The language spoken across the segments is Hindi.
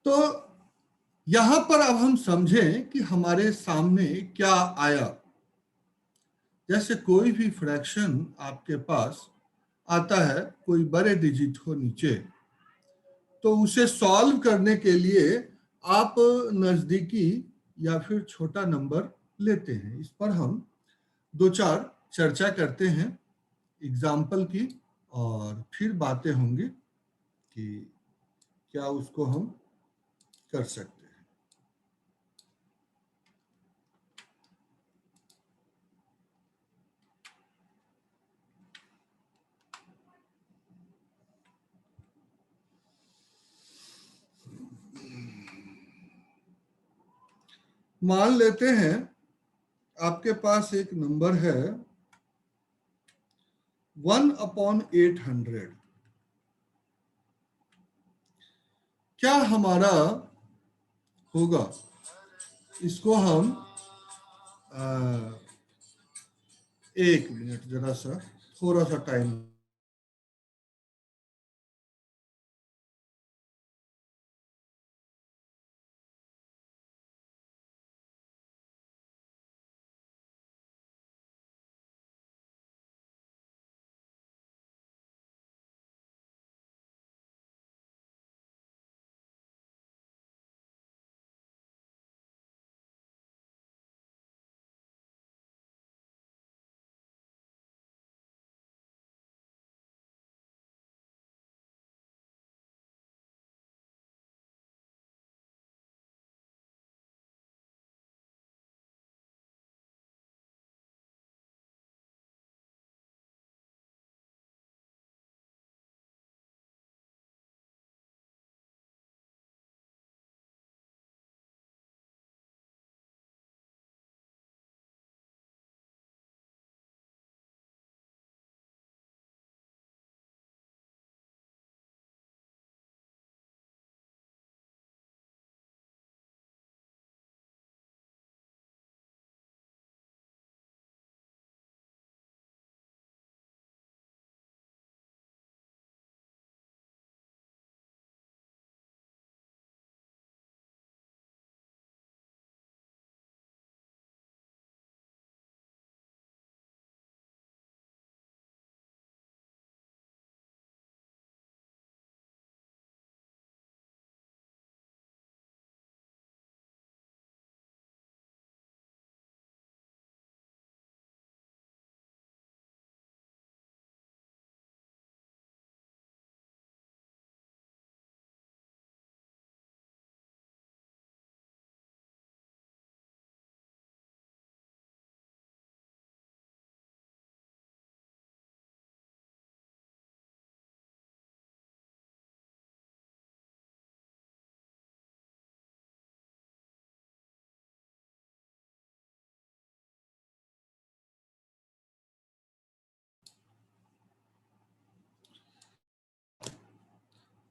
तो यहां पर अब हम समझें कि हमारे सामने क्या आया। जैसे कोई भी फ्रैक्शन आपके पास आता है, कोई बड़े डिजिट हो नीचे, तो उसे सॉल्व करने के लिए आप नजदीकी या फिर छोटा नंबर लेते हैं। इस पर हम दो चार चर्चा करते हैं एग्जाम्पल की, और फिर बातें होंगी कि क्या उसको हम कर सकते हैं। मान लेते हैं आपके पास एक नंबर है 1/800। क्या हमारा होगा, इसको हम 1 मिनट, जरा सा थोड़ा सा टाइम।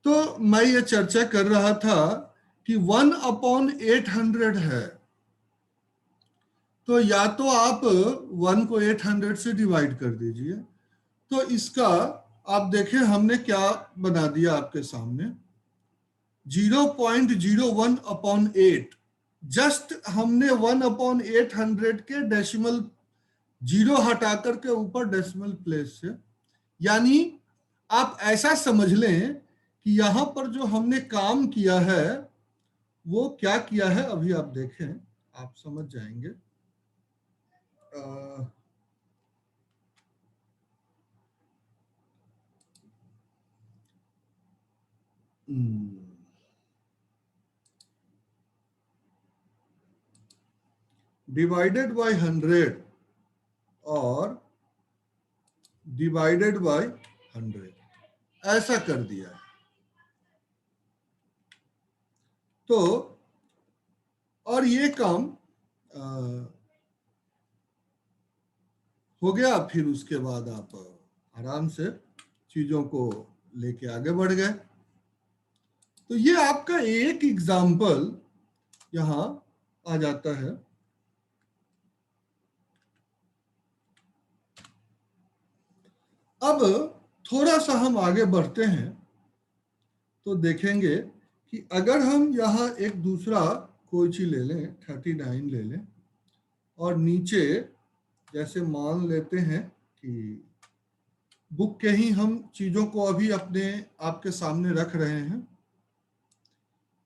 तो मैं ये चर्चा कर रहा था कि 1/800 है, तो या तो आप 1 को 800 से डिवाइड कर दीजिए। तो इसका आप देखें हमने क्या बना दिया आपके सामने, 0.01/8। जस्ट हमने 1/800 के डेसिमल जीरो हटा करके ऊपर डेसिमल प्लेस से, यानी आप ऐसा समझ लें कि यहां पर जो हमने काम किया है वो क्या किया है, अभी आप देखें आप समझ जाएंगे। डिवाइडेड बाय 100 और डिवाइडेड बाय 100 ऐसा कर दिया है। तो और ये काम हो गया, फिर उसके बाद आप आराम से चीजों को लेके आगे बढ़ गए। तो ये आपका एक एग्जाम्पल यहां आ जाता है। अब थोड़ा सा हम आगे बढ़ते हैं तो देखेंगे कि अगर हम यहाँ एक दूसरा कोई चीज ले लें, 39 ले लें, और नीचे जैसे मान लेते हैं कि बुक के ही हम चीजों को अभी अपने आपके सामने रख रहे हैं,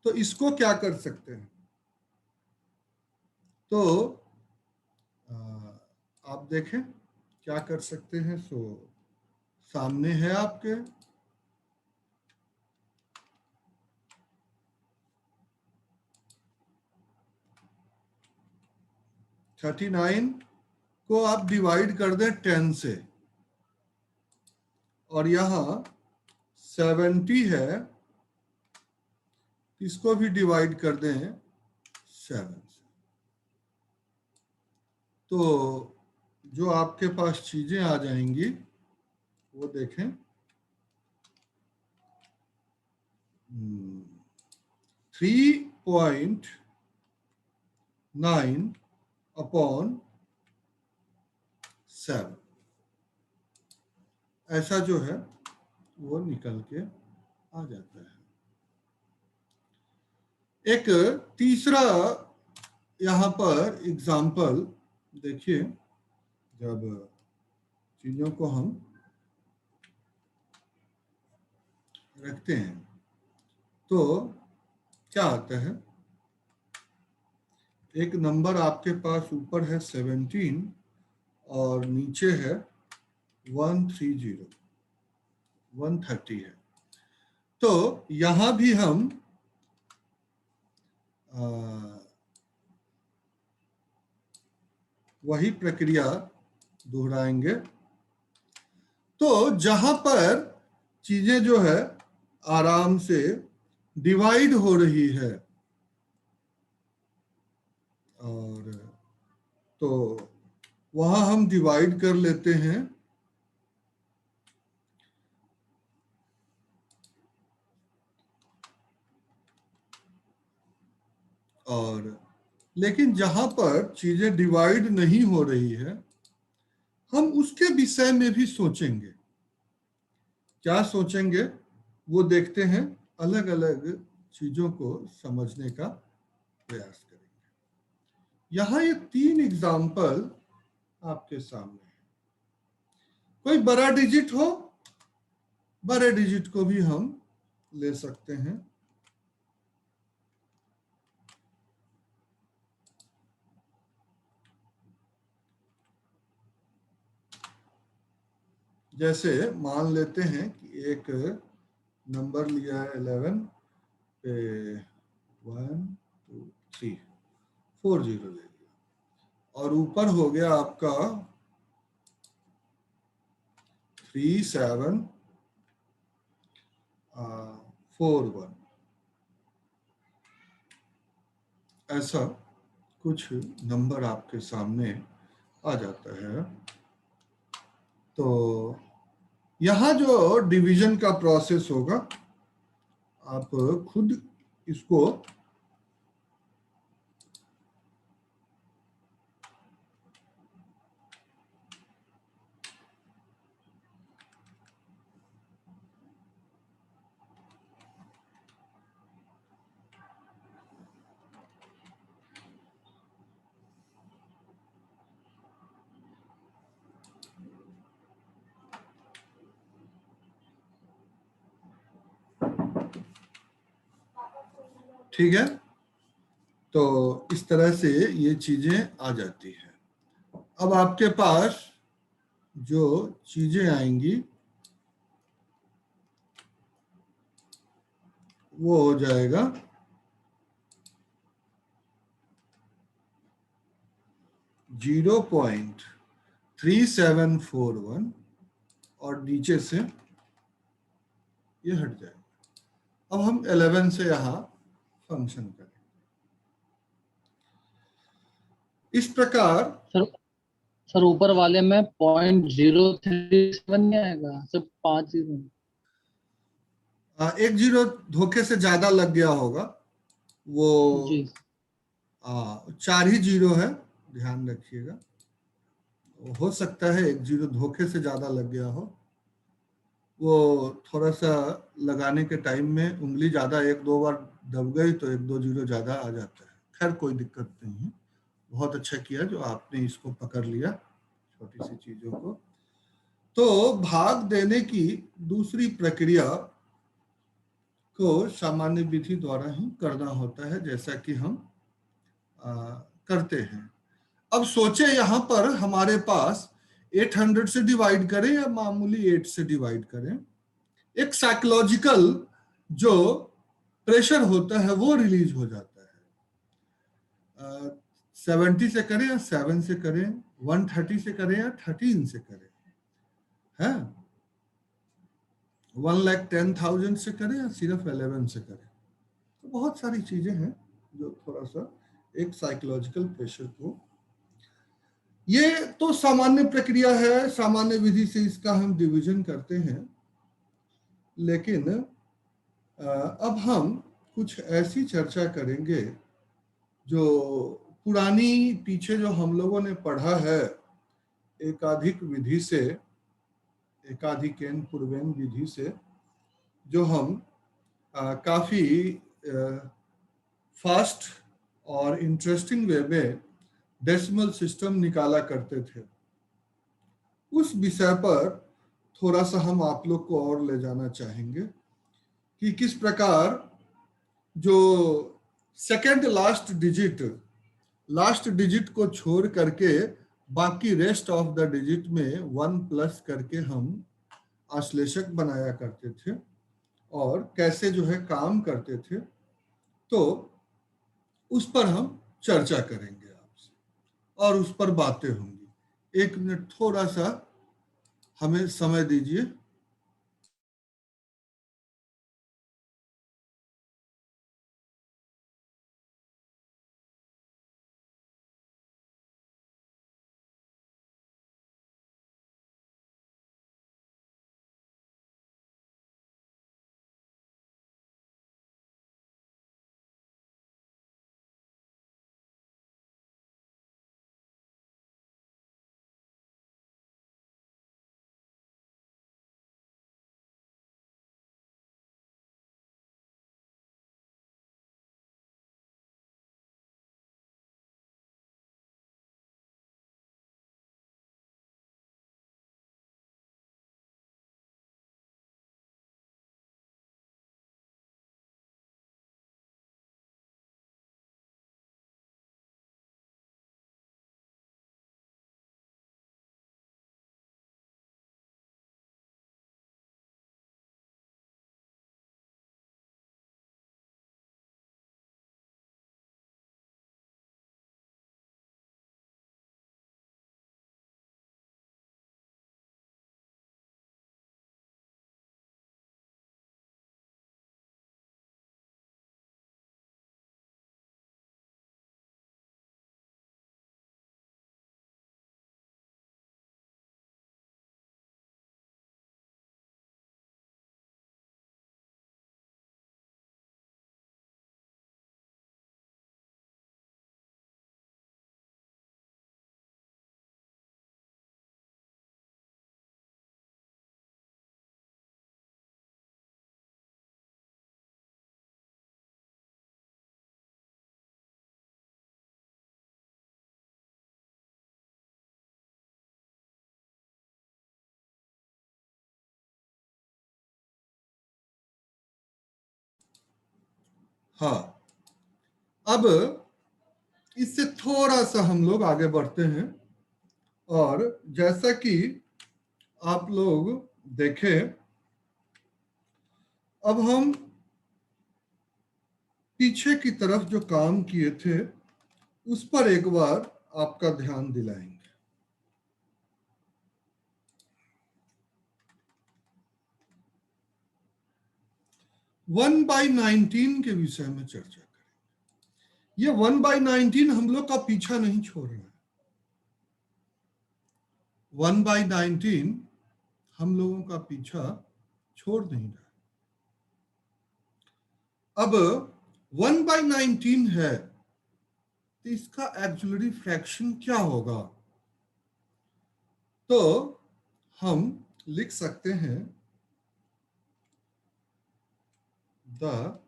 तो इसको क्या कर सकते हैं? तो आप देखें क्या कर सकते हैं। सो सामने है आपके, थर्टी नाइन को आप डिवाइड कर दें 10 से, और यहाँ 70 है, इसको भी डिवाइड कर दें 7 से। तो जो आपके पास चीजें आ जाएंगी वो देखें, 3.9 अपॉन 7, ऐसा जो है वो निकल के आ जाता है। एक तीसरा यहाँ पर एग्जाम्पल देखिए, जब चीजों को हम रखते हैं तो क्या आता है, एक नंबर आपके पास ऊपर है 17 और नीचे है 130, 130 है। तो यहां भी हम वही प्रक्रिया दोहराएंगे। तो जहां पर चीजें जो है आराम से डिवाइड हो रही है, और तो वहां हम डिवाइड कर लेते हैं। और लेकिन जहां पर चीजें डिवाइड नहीं हो रही है, हम उसके विषय में भी सोचेंगे। क्या सोचेंगे वो देखते हैं, अलग अलग चीजों को समझने का प्रयास करेंगे। यहाँ ये 3 एग्जाम्पल आपके सामने है। कोई बड़ा डिजिट हो, बड़े डिजिट को भी हम ले सकते हैं। जैसे मान लेते हैं कि एक नंबर लिया है 11 पे 1 2 3 4 0 ले लिया, और ऊपर हो गया आपका 3 7 4 1, ऐसा कुछ नंबर आपके सामने आ जाता है। तो यहाँ जो डिवीजन का प्रोसेस होगा, आप खुद इसको ठीक है। तो इस तरह से ये चीजें आ जाती है। अब आपके पास जो चीजें आएंगी वो हो जाएगा 0.3741, और नीचे से ये हट जाएगा। अब हम 11 से यहाँ फंक्शन करें इस प्रकार। सर ऊपर वाले में 0.037 नहीं आएगा, सिर्फ 5 0। एक जीरो धोखे से ज्यादा लग गया होगा, वो जी 4 ही जीरो है, ध्यान रखिएगा। हो सकता है 1 जीरो धोखे से ज्यादा लग गया हो। वो थोड़ा सा लगाने के टाइम में उंगली ज़्यादा एक दो बार दब गई तो एक दो जीरो ज़्यादा आ जाता है। खैर कोई दिक्कत नहीं है, बहुत अच्छा किया जो आपने इसको पकड़ लिया, छोटी सी चीज़ों को। तो भाग देने की दूसरी प्रक्रिया को सामान्य विधि द्वारा ही करना होता है, जैसा कि हम करते हैं। अब सोचे यहाँ पर हमारे पास 800 से डिवाइड करें या मामूली 8 से डिवाइड करें, एक साइकोलॉजिकल जो प्रेशर होता है वो रिलीज हो जाता है। 70 से करें या 7 से करें, 130 से करें या 13 से करें, है 1,10,000 से करें या सिर्फ 11 से करें। तो बहुत सारी चीजें हैं जो थोड़ा सा एक साइकोलॉजिकल प्रेशर को, ये तो सामान्य प्रक्रिया है, सामान्य विधि से इसका हम डिवीजन करते हैं। लेकिन अब हम कुछ ऐसी चर्चा करेंगे जो पुरानी पीछे जो हम लोगों ने पढ़ा है एकाधिक विधि से, एकाधिकेन पूर्वेन विधि से, जो हम काफी फास्ट और इंटरेस्टिंग वे में डेसिमल सिस्टम निकाला करते थे। उस विषय पर थोड़ा सा हम आप लोग को और ले जाना चाहेंगे कि किस प्रकार जो सेकेंड लास्ट डिजिट को छोड़ करके बाकी रेस्ट ऑफ द डिजिट में 1 प्लस करके हम आश्लेषक बनाया करते थे और कैसे जो है काम करते थे, तो उस पर हम चर्चा करेंगे आपसे और उस पर बातें होंगी। 1 मिनट थोड़ा सा हमें समय दीजिए। हाँ, अब इससे थोड़ा सा हम लोग आगे बढ़ते हैं और जैसा कि आप लोग देखें, अब हम पीछे की तरफ जो काम किए थे उस पर एक बार आपका ध्यान दिलाएंगे। 1/19 के विषय में चर्चा करें। ये 1/19 हम लोग का पीछा नहीं छोड़ रहा है। 1/19 हम लोगों का पीछा छोड़ नहीं रहा। अब 1/19 है तो इसका एक्चुअली फ्रैक्शन क्या होगा? तो हम लिख सकते हैं the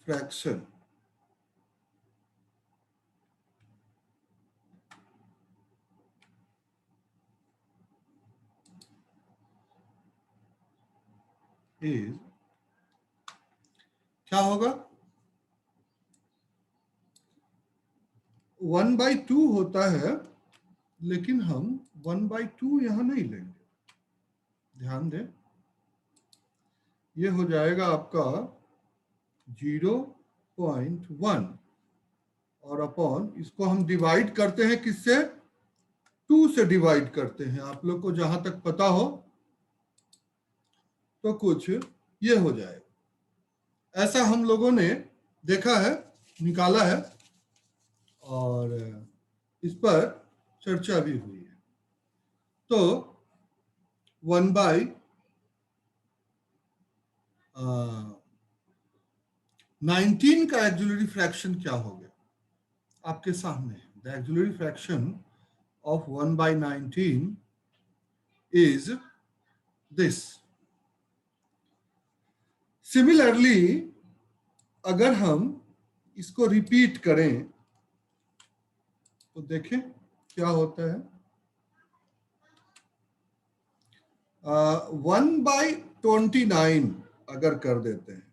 fraction is, क्या होगा? 1/2 होता है, लेकिन हम 1/2 यहां नहीं लेंगे, ध्यान दें। ये हो जाएगा आपका 0.1 और अपॉन इसको हम डिवाइड करते हैं किससे? 2 से डिवाइड करते हैं। आप लोग को जहां तक पता हो तो कुछ ये हो जाएगा। ऐसा हम लोगों ने देखा है, निकाला है और इस पर चर्चा भी हुई है। तो 1/19 का एक्सिलरी फ्रैक्शन क्या हो गया? आपके सामने है। The axillary fraction of 1/19 is this. Similarly अगर हम इसको रिपीट करें तो देखें क्या होता है। 1/29 अगर कर देते हैं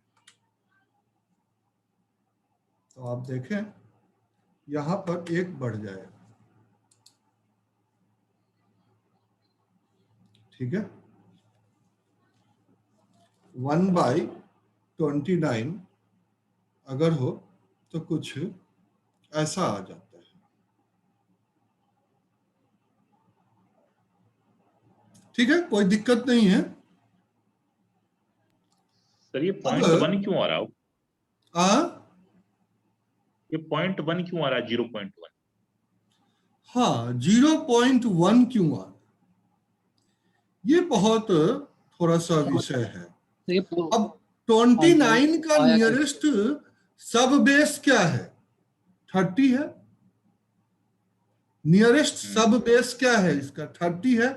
तो आप देखें यहां पर 1 बढ़ जाएगा, ठीक है। 1/29 अगर हो तो कुछ ऐसा आ जाता है, ठीक है, कोई दिक्कत नहीं है। सर ये अब 0.1 क्यों आ रहा हो? ये 0.1 क्यों आ रहा है? 0.1? हाँ, 0.1 क्यों आ रहा है? ये बहुत थोड़ा सा विषय है। तो ये अब 29 का आया नियरेस्ट सब बेस क्या है? 30 है। नियरेस्ट सब बेस क्या है इसका? 30 है।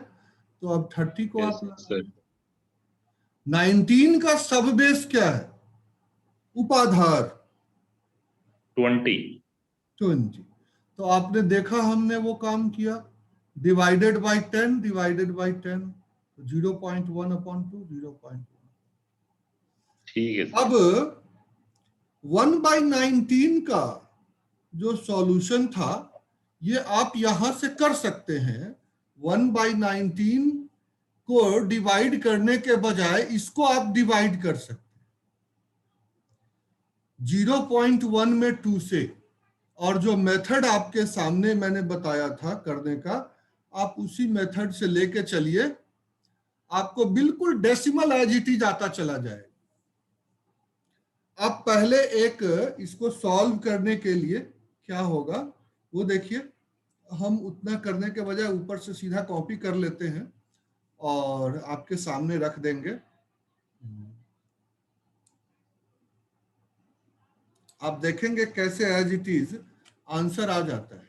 तो अब 30 को आप सर 19 का सब बेस क्या है? उपाधार 20। 20। तो आपने देखा हमने वो काम किया, डिवाइडेड बाय 10 डिवाइडेड बाय 10, 0.1/2 0.1। ठीक है सर। अब 1/19 का जो सॉल्यूशन था ये आप यहां से कर सकते हैं। 1/19 को डिवाइड करने के बजाय इसको आप डिवाइड कर सकते हैं 0.1 में 2 से। और जो मेथड आपके सामने मैंने बताया था करने का, आप उसी मेथड से लेके चलिए, आपको बिल्कुल डेसिमल एज इट इज आता चला जाएगा। आप पहले एक इसको सॉल्व करने के लिए क्या होगा वो देखिए। हम उतना करने के बजाय ऊपर से सीधा कॉपी कर लेते हैं और आपके सामने रख देंगे। आप देखेंगे कैसे एज इट इज आंसर आ जाता है।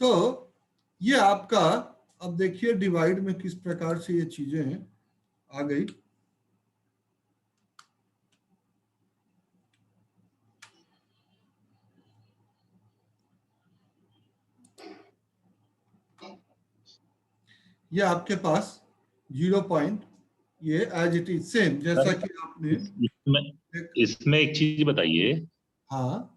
तो ये आपका, अब देखिए डिवाइड में किस प्रकार से ये चीजें आ गई। ये आपके पास 0. ये एज इट इज सेम जैसा सर, कि आपने इसमें इसमें एक चीज बताइए हाँ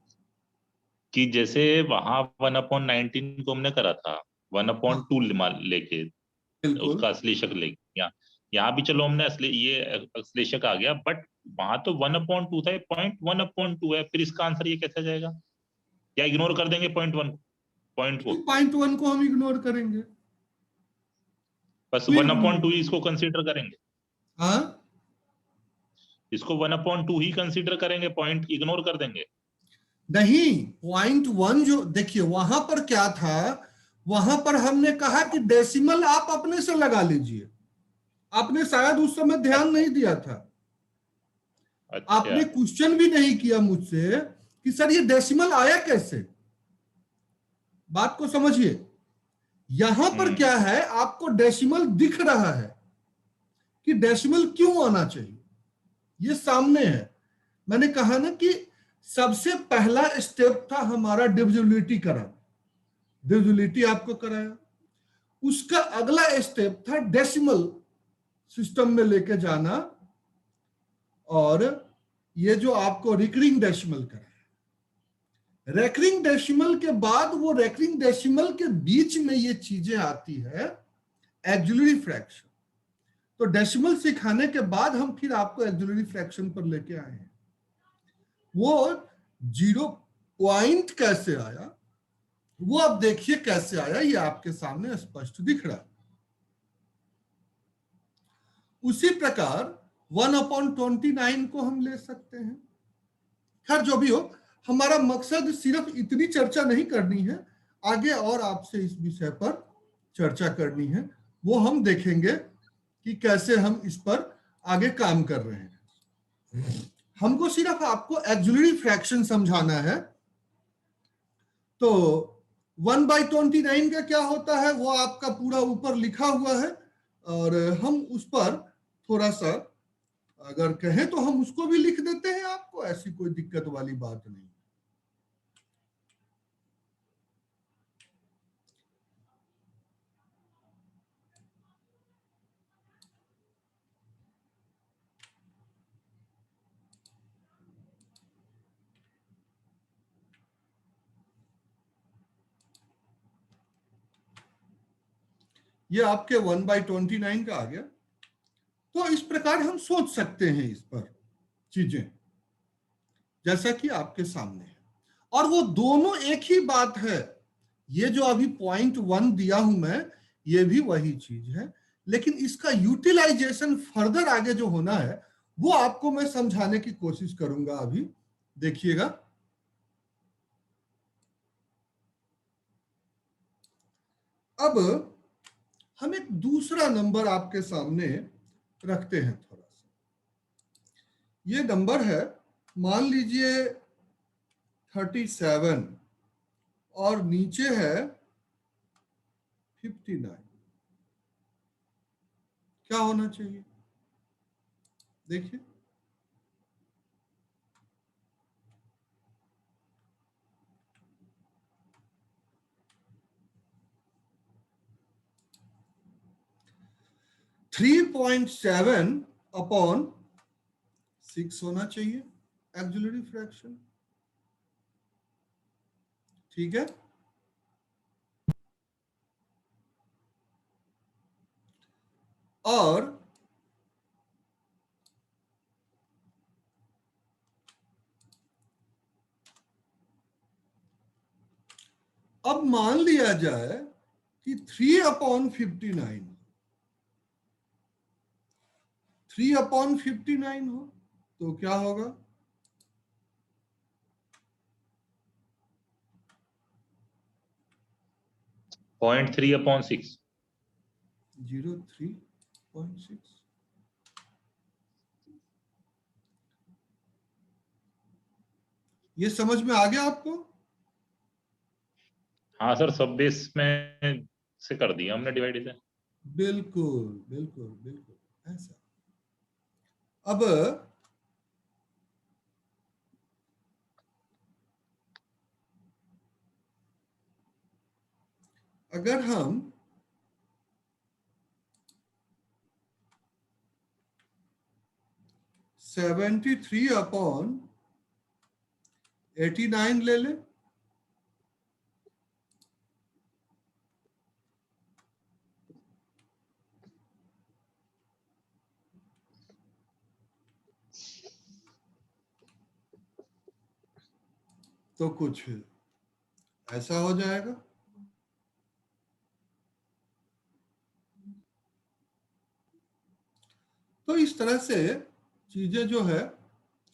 कि जैसे वहां 1/19 को हमने करा था, हाँ 1/2 लेके बिल्कुल। उसका असली शक लेके, यहाँ यहाँ भी चलो हमने असली ये असली शक आ गया, बट वहां तो 1/2 था, 0.1/2 है, फिर इसका आंसर ये कैसे आ जाएगा? या इग्नोर कर देंगे पॉइंट को? पॉइंट वन को हम इग्नोर करेंगे। बस क्यों इग्नोर 1/2 ही करेंगे? इसको कंसीडर करेंगे? हाँ इसको 1/2 ही कंसीडर करेंगे, पॉइंट इग्नोर कर देंगे? नहीं, पॉइंट वन जो देखिए वहां पर क्या था, वहां पर हमने कहा कि डेसिमल आप अपने से लगा लीजिए। आपने शायद उस समय ध्यान अच्छा। नहीं दिया था। अच्छा। आपने क्वेश्चन भी नहीं किया मुझसे कि सर ये डेसिमल आया कैसे। बात को समझिए, यहां पर हम्म। क्या है, आपको डेसिमल दिख रहा है कि डेसिमल क्यों आना चाहिए, ये सामने है। मैंने कहा ना कि सबसे पहला स्टेप था हमारा डिविजिबिलिटी कराना, डिविजिबिलिटी आपको कराया। उसका अगला स्टेप था डेसिमल सिस्टम में लेके जाना, और ये जो आपको रिकरिंग डेसिमल कराया। रेकरिंग डेसिमल के बाद वो रेकरिंग डेसिमल के बीच में ये चीजें आती है एक्जुलरी फ्रैक्शन। तो डेसिमल सिखाने के बाद हम फिर आपको एक्जुलरी फ्रैक्शन पर लेके आए हैं। वो 0 पॉइंट कैसे आया, वो अब देखिए कैसे आया, ये आपके सामने स्पष्ट दिख रहा है। उसी प्रकार 1/29 को हम ले सकते हैं। खैर जो भी हो, हमारा मकसद सिर्फ इतनी चर्चा नहीं करनी है, आगे और आपसे इस विषय पर चर्चा करनी है। वो हम देखेंगे कि कैसे हम इस पर आगे काम कर रहे हैं। हमको सिर्फ आपको एक्जुलरी फ्रैक्शन समझाना है। तो 1/29 का क्या होता है वो आपका पूरा ऊपर लिखा हुआ है, और हम उस पर थोड़ा सा अगर कहें तो हम उसको भी लिख देते हैं, आपको ऐसी कोई दिक्कत वाली बात नहीं। ये आपके 1/29 का आ गया। तो इस प्रकार हम सोच सकते हैं इस पर चीजें, जैसा कि आपके सामने है। और वो दोनों एक ही बात है। ये जो अभी पॉइंट वन दिया हूं मैं, ये भी वही चीज है, लेकिन इसका यूटिलाइजेशन फर्दर आगे जो होना है वो आपको मैं समझाने की कोशिश करूंगा। अभी देखिएगा, अब हम एक दूसरा नंबर आपके सामने रखते हैं थोड़ा सा। ये नंबर है, मान लीजिए 37 और नीचे है 59। क्या होना चाहिए देखिए। थ्री 3.7/6 होना चाहिए एक्जुलरी फ्रैक्शन। ठीक है, और अब मान लिया जाए कि 3/59, 3/59 हो तो क्या होगा? 0.3/6। 03.6। ये समझ में आ गया आपको? हाँ सर, सब बेस में से कर दिया हमने डिवाइडेशन। बिल्कुल बिल्कुल बिल्कुल ऐसा। अब अगर हम 73/89 ले ले। तो कुछ ऐसा हो जाएगा। तो इस तरह से चीजें जो है,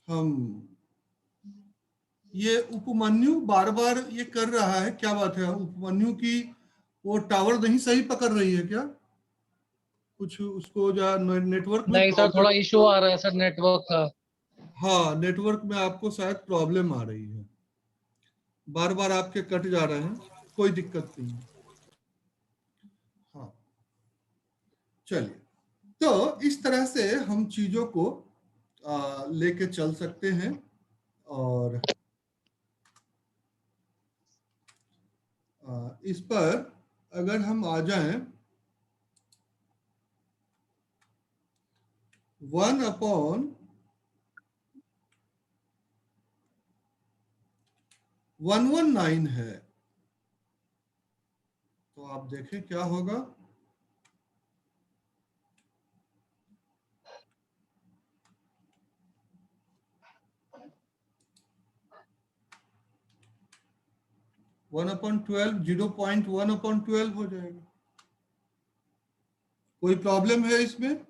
हम ये उपमन्यु बार बार ये कर रहा है, क्या बात है? उपमन्यु की वो टावर नहीं सही पकड़ रही है क्या? कुछ उसको जो नेटवर्क में नहीं सर, थोड़ा प्रॉब्लम? इशू आ रहा है सर नेटवर्क का। हाँ, नेटवर्क में आपको शायद प्रॉब्लम आ रही है, बार बार आपके कट जा रहे हैं। कोई दिक्कत नहीं है। हाँ, चलिए, तो इस तरह से हम चीजों को लेके चल सकते हैं। और इस पर अगर हम आ जाएं 1/119 है, तो आप देखें क्या होगा। वन अपॉन 12 0.1/12 हो जाएगा। कोई प्रॉब्लम है इसमें?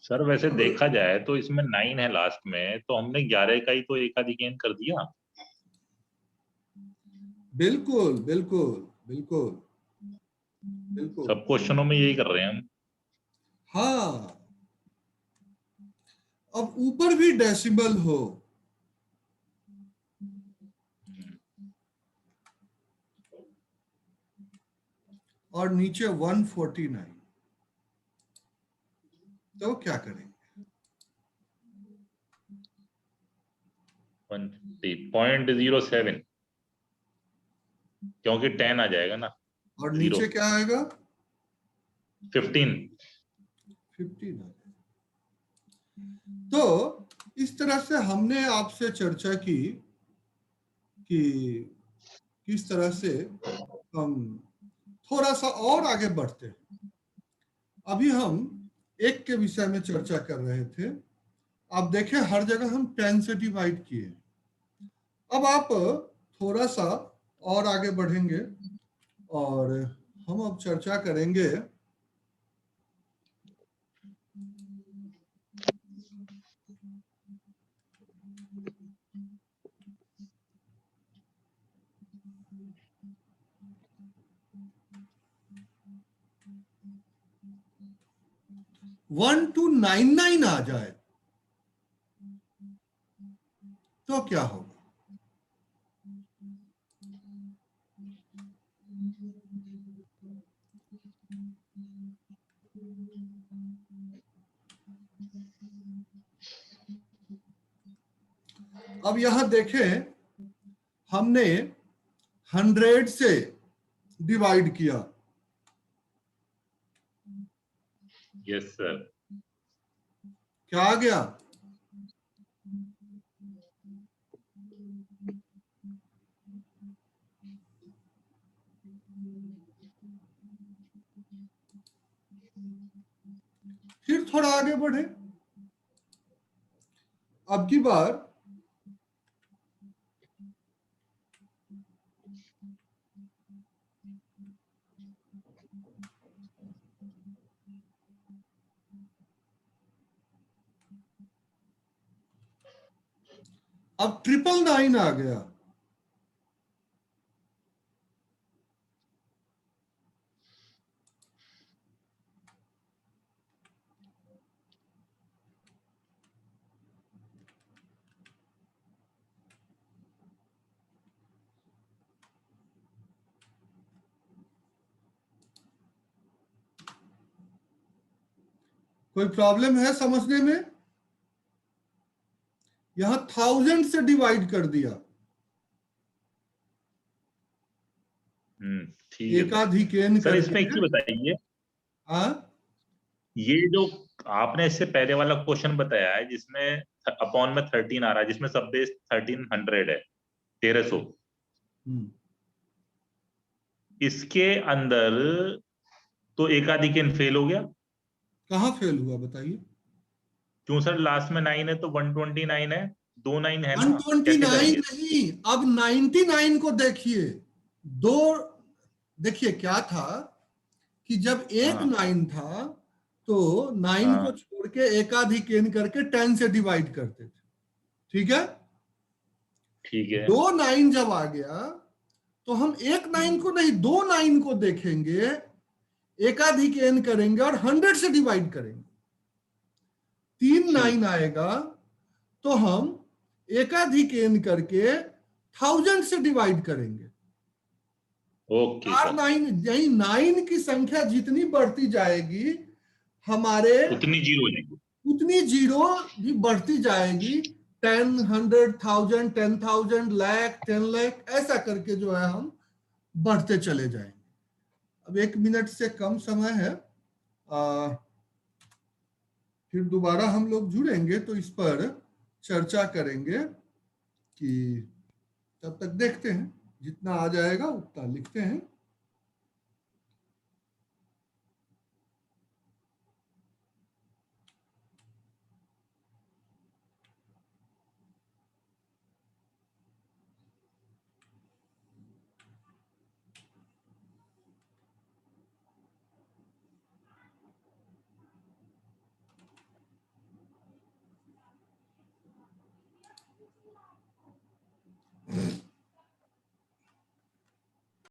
सर वैसे देखा जाए तो इसमें 9 है लास्ट में, तो हमने 11 का ही तो एक आधी गेन कर दिया। बिल्कुल बिल्कुल बिल्कुल बिल्कुल। सब क्वेश्चनों में यही कर रहे हैं हम। हाँ, अब ऊपर भी डेसिमल हो और नीचे 149, तो क्या करेंगे? 0.07, क्योंकि 10 आ जाएगा ना। और नीचे क्या आएगा? 15। 15 आ जाएगा। तो इस तरह से हमने आपसे चर्चा की कि किस तरह से हम थोड़ा सा और आगे बढ़ते हैं। अभी हम एक के विषय में चर्चा कर रहे थे। आप देखें, हर जगह हम 10 से डिवाइड किए। अब आप थोड़ा सा और आगे बढ़ेंगे और हम अब चर्चा करेंगे वन टू 99 आ जाए तो क्या होगा? अब यहां देखें, हमने 100 से डिवाइड किया। Yes sir. क्या आ गया? फिर थोड़ा आगे बढ़े। अब की बार अब 999 आ गया। कोई प्रॉब्लम है समझने में? यहां 1000 से डिवाइड कर दिया। ठीक है। एकाधिकेन सर इसमें एक करके। चीज बताइए, ये जो आपने इससे पहले वाला क्वेश्चन बताया है जिसमें अपॉन में 13 आ रहा है, जिसमें सब बेस 1300 है, 1300, इसके अंदर तो एकाधिकेन फेल हो गया। कहाँ फेल हुआ बताइए? क्यों सर, लास्ट में 9 है तो 129 है, 2 9 है ना, 129 कैसे करेंगे? नहीं, अब 99 को देखिए। दो, देखिए क्या था कि जब एक हाँ 9 था तो 9 को हाँ छोड़ के एकाधिकेन करके 10 से डिवाइड करते थे, ठीक है? ठीक है। 2 9 जब आ गया तो हम एक 9 को नहीं 2 9 को देखेंगे, एकाधिकेन करेंगे और 100 से डिवाइड करेंगे। 3 9 आएगा तो हम एकाधिकेन करके 1000 से डिवाइड करेंगे। ओके चार सर, 9, यही 9 की संख्या जितनी बढ़ती जाएगी हमारे उतनी जीरो हो जाएगी। उतनी जीरो भी बढ़ती जाएगी। 10, 100, 1000, 10,000, लाख, 10 लाख, ऐसा करके जो है हम बढ़ते चले जाएंगे। अब 1 मिनट से कम समय है, फिर दोबारा हम लोग जुड़ेंगे तो इस पर चर्चा करेंगे कि तब तक देखते हैं, जितना आ जाएगा उतना लिखते हैं।